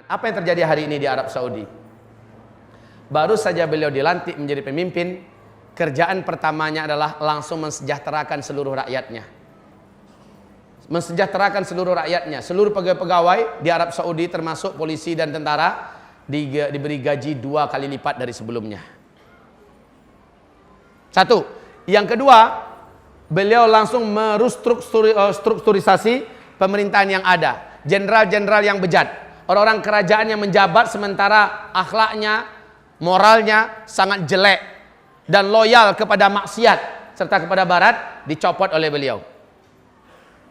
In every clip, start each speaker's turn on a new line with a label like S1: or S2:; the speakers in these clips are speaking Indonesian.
S1: Apa yang terjadi hari ini di Arab Saudi? Baru saja beliau dilantik menjadi pemimpin, kerjaan pertamanya adalah langsung mensejahterakan seluruh rakyatnya. Mensejahterakan seluruh rakyatnya. Seluruh pegawai-pegawai di Arab Saudi termasuk polisi dan tentara diberi gaji 2 kali lipat dari sebelumnya. Satu. Yang kedua, beliau langsung merestrukturisasi pemerintahan yang ada. Jenderal-jenderal yang bejat, orang-orang kerajaan yang menjabat sementara akhlaknya, moralnya sangat jelek dan loyal kepada maksiat serta kepada barat, dicopot oleh beliau.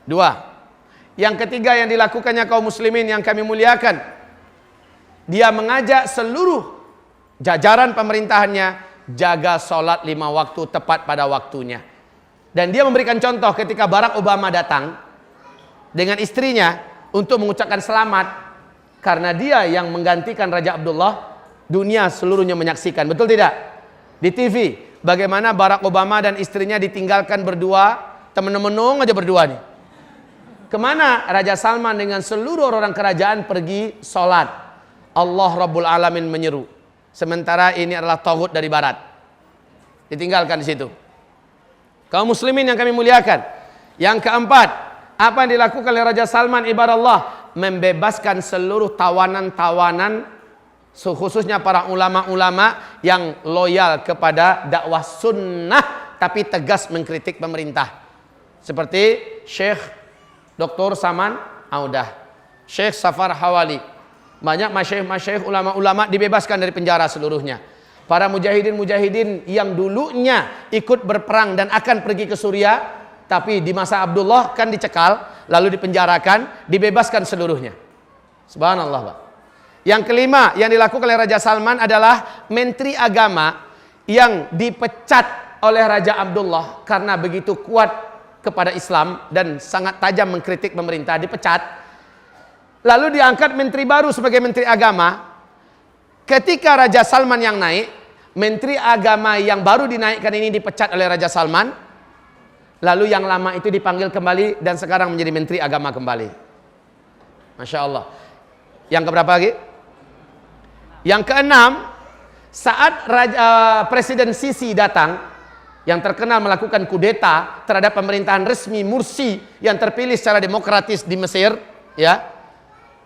S1: Dua. Yang ketiga yang dilakukannya kaum muslimin yang kami muliakan, dia mengajak seluruh jajaran pemerintahannya jaga sholat 5 waktu tepat pada waktunya. Dan dia memberikan contoh ketika Barack Obama datang dengan istrinya untuk mengucapkan selamat, karena dia yang menggantikan Raja Abdullah. Dunia seluruhnya menyaksikan, betul tidak? Di TV, bagaimana Barack Obama dan istrinya ditinggalkan berdua, temen-menung aja berdua nih. Kemana Raja Salman dengan seluruh orang kerajaan pergi sholat? Allah Rabbul Alamin menyeru. Sementara ini adalah taghut dari barat. Ditinggalkan di situ. Kaum muslimin yang kami muliakan. Yang keempat, apa yang dilakukan oleh Raja Salman ibarat Allah? Membebaskan seluruh tawanan-tawanan, khususnya para ulama-ulama yang loyal kepada dakwah sunnah tapi tegas mengkritik pemerintah. Seperti Syekh Dr. Saman Audah, Syekh Safar Hawali. Banyak masyayikh ulama-ulama dibebaskan dari penjara seluruhnya. Para mujahidin-mujahidin yang dulunya ikut berperang dan akan pergi ke Suriah, tapi di masa Abdullah kan dicekal, lalu dipenjarakan, dibebaskan seluruhnya. Subhanallah, Pak. Yang kelima yang dilakukan oleh Raja Salman adalah Menteri Agama yang dipecat oleh Raja Abdullah karena begitu kuat kepada Islam dan sangat tajam mengkritik pemerintah, dipecat. Lalu diangkat menteri baru sebagai Menteri Agama. Ketika Raja Salman yang naik, Menteri Agama yang baru dinaikkan ini dipecat oleh Raja Salman. Lalu yang lama itu dipanggil kembali dan sekarang menjadi Menteri Agama kembali. Masya Allah. Yang keberapa lagi? Yang keenam, saat Presiden Sisi datang, yang terkenal melakukan kudeta terhadap pemerintahan resmi Mursi yang terpilih secara demokratis di Mesir, ya,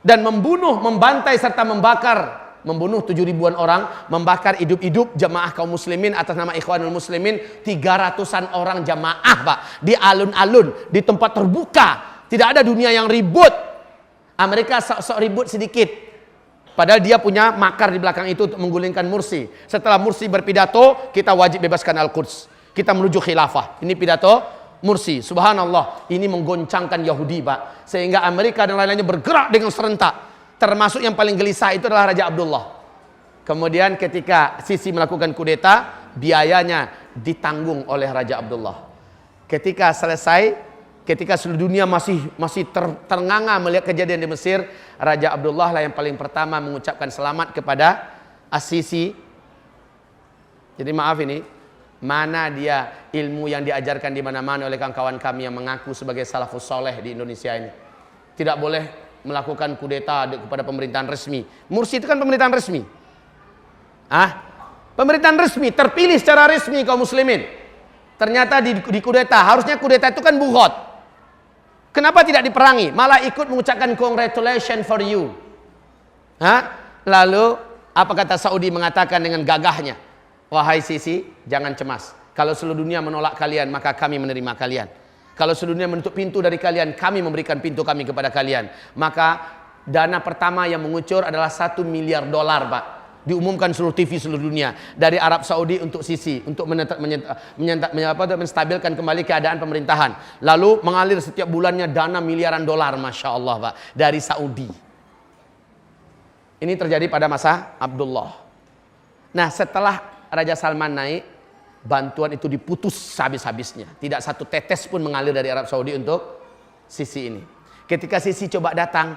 S1: dan membantai serta membunuh 7.000-an orang, membakar hidup-hidup jamaah kaum muslimin atas nama Ikhwanul Muslimin, 300-an orang jamaah, Pak, di alun-alun, di tempat terbuka. Tidak ada dunia yang ribut. Amerika sok-sok ribut sedikit. Padahal dia punya makar di belakang itu untuk menggulingkan Mursi. Setelah Mursi berpidato, kita wajib bebaskan Al-Quds. Kita menuju khilafah. Ini pidato Mursi. Subhanallah. Ini menggoncangkan Yahudi, Pak. Sehingga Amerika dan lain-lainnya bergerak dengan serentak. Termasuk yang paling gelisah itu adalah Raja Abdullah. Kemudian ketika Sisi melakukan kudeta, biayanya ditanggung oleh Raja Abdullah. Ketika selesai, ketika seluruh dunia masih ternganga melihat kejadian di Mesir, Raja Abdullah lah yang paling pertama mengucapkan selamat kepada As-Sisi. Jadi maaf ini, mana dia ilmu yang diajarkan di mana-mana oleh kawan-kawan kami yang mengaku sebagai salafus soleh di Indonesia ini. Tidak boleh melakukan kudeta kepada pemerintahan resmi. Mursi itu kan pemerintahan resmi. Pemerintahan resmi, terpilih secara resmi kaum muslimin. Ternyata di kudeta, harusnya kudeta itu kan bughot. Kenapa tidak diperangi? Malah ikut mengucapkan congratulations for you. Lalu apa kata Saudi mengatakan dengan gagahnya? Wahai Sisi, jangan cemas. Kalau seluruh dunia menolak kalian, maka kami menerima kalian. Kalau seluruh dunia menutup pintu dari kalian, kami memberikan pintu kami kepada kalian. Maka dana pertama yang mengucur adalah $1 miliar, Pak. Diumumkan seluruh TV seluruh dunia dari Arab Saudi untuk Sisi, untuk menstabilkan kembali keadaan pemerintahan. Lalu mengalir setiap bulannya dana miliaran dolar, Masya Allah, Pak, dari Saudi. Ini terjadi pada masa Abdullah. Nah, setelah Raja Salman naik, bantuan itu diputus habis-habisnya. Tidak satu tetes pun mengalir dari Arab Saudi untuk Sisi ini. Ketika Sisi coba datang,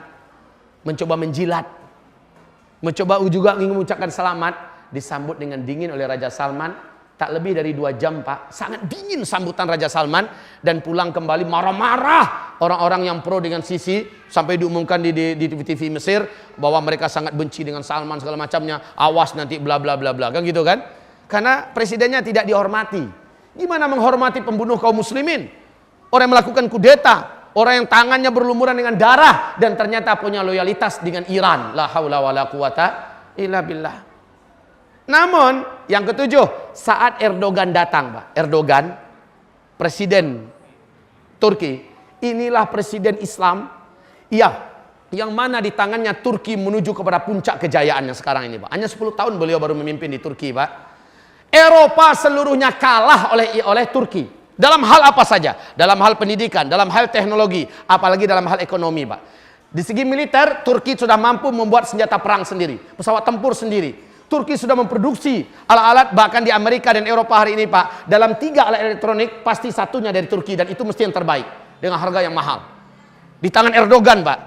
S1: mencoba menjilat, mencoba juga ingin mengucapkan selamat, disambut dengan dingin oleh Raja Salman. Tak lebih dari 2 jam Pak, sangat dingin sambutan Raja Salman, dan pulang kembali marah-marah orang-orang yang pro dengan Sisi, sampai diumumkan di TV Mesir bahwa mereka sangat benci dengan Salman segala macamnya, awas nanti bla bla bla bla, kan gitu kan? Karena presidennya tidak dihormati. Gimana menghormati pembunuh kaum muslimin? Orang yang melakukan kudeta, orang yang tangannya berlumuran dengan darah dan ternyata punya loyalitas dengan Iran. La haula wala quwata illa billah. Namun yang ketujuh, saat Erdogan datang, Pak. Erdogan, presiden Turki, inilah presiden Islam yang mana di tangannya Turki menuju kepada puncak kejayaannya sekarang ini, Pak. Hanya 10 tahun beliau baru memimpin di Turki, Pak. Eropa seluruhnya kalah oleh Turki. Dalam hal apa saja? Dalam hal pendidikan, dalam hal teknologi, apalagi dalam hal ekonomi, Pak. Di segi militer, Turki sudah mampu membuat senjata perang sendiri, pesawat tempur sendiri. Turki sudah memproduksi alat-alat, bahkan di Amerika dan Eropa hari ini, Pak, dalam 3 alat elektronik pasti satunya dari Turki, dan itu mesti yang terbaik dengan harga yang mahal. Di tangan Erdogan, Pak.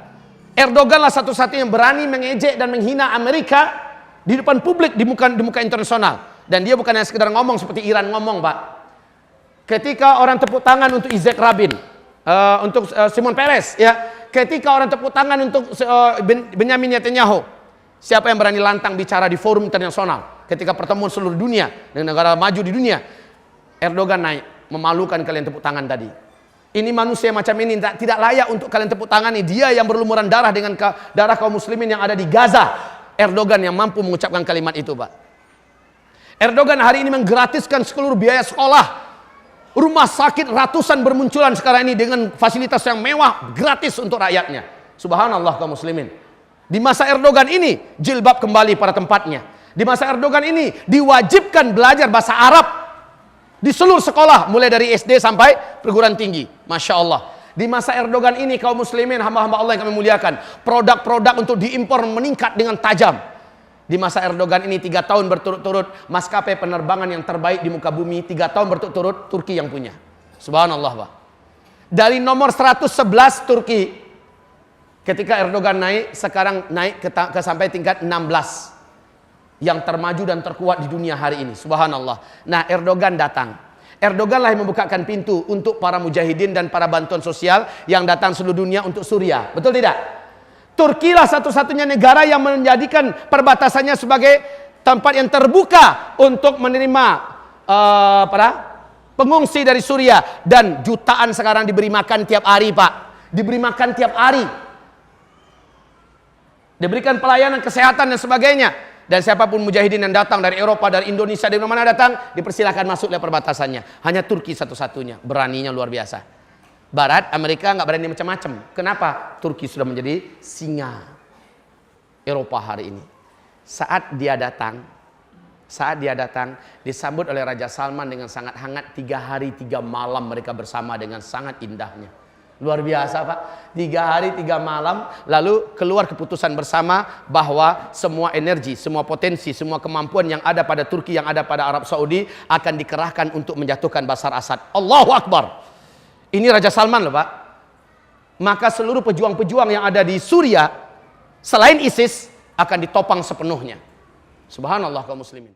S1: Erdoganlah satu-satunya yang berani mengejek dan menghina Amerika di depan publik, di muka internasional. Dan dia bukan hanya sekedar ngomong seperti Iran ngomong, Pak. Ketika orang tepuk tangan untuk Yitzhak Rabin, untuk Shimon Peres, ya. Ketika orang tepuk tangan untuk Benyamin Netanyahu, siapa yang berani lantang bicara di forum internasional ketika pertemuan seluruh dunia dengan negara maju di dunia? Erdogan naik, memalukan kalian tepuk tangan tadi. Ini manusia macam ini tidak layak untuk kalian tepuk tangani. Dia yang berlumuran darah dengan darah kaum muslimin yang ada di Gaza. Erdogan yang mampu mengucapkan kalimat itu, Pak. Erdogan hari ini menggratiskan seluruh biaya sekolah. Rumah sakit ratusan bermunculan sekarang ini dengan fasilitas yang mewah, gratis untuk rakyatnya. Subhanallah kaum muslimin. Di masa Erdogan ini, jilbab kembali pada tempatnya. Di masa Erdogan ini, diwajibkan belajar bahasa Arab di seluruh sekolah, mulai dari SD sampai perguruan tinggi. Masya Allah. Di masa Erdogan ini, kaum muslimin, hamba-hamba Allah yang kami muliakan, produk-produk untuk diimpor meningkat dengan tajam. Di masa Erdogan ini, 3 tahun berturut-turut, maskapai penerbangan yang terbaik di muka bumi, 3 tahun berturut-turut, Turki yang punya. Subhanallah, Pak. Dari nomor 111 Turki, ketika Erdogan naik, sekarang naik ke sampai tingkat 16. Yang termaju dan terkuat di dunia hari ini. Subhanallah. Nah, Erdogan datang. Erdogan lah yang membukakan pintu untuk para mujahidin dan para bantuan sosial yang datang seluruh dunia untuk Suriah. Betul tidak? Turki lah satu-satunya negara yang menjadikan perbatasannya sebagai tempat yang terbuka untuk menerima para pengungsi dari Suriah. Dan jutaan sekarang diberi makan tiap hari, Pak. Diberi makan tiap hari. Diberikan pelayanan kesehatan dan sebagainya. Dan siapapun mujahidin yang datang dari Eropa, dari Indonesia, dari mana datang, dipersilakan masuk lewat perbatasannya. Hanya Turki satu-satunya, beraninya luar biasa. Barat, Amerika nggak berani macam-macam. Kenapa? Turki sudah menjadi singa Eropa hari ini. Saat dia datang, disambut oleh Raja Salman dengan sangat hangat. 3 hari 3 malam mereka bersama dengan sangat indahnya. Luar biasa, Pak. 3 hari 3 malam, lalu keluar keputusan bersama bahwa semua energi, semua potensi, semua kemampuan yang ada pada Turki, yang ada pada Arab Saudi akan dikerahkan untuk menjatuhkan Bashar Assad. Allahu Akbar. Ini Raja Salman loh, Pak. Maka seluruh pejuang-pejuang yang ada di Suriah selain ISIS akan ditopang sepenuhnya. Subhanallah kaum muslimin.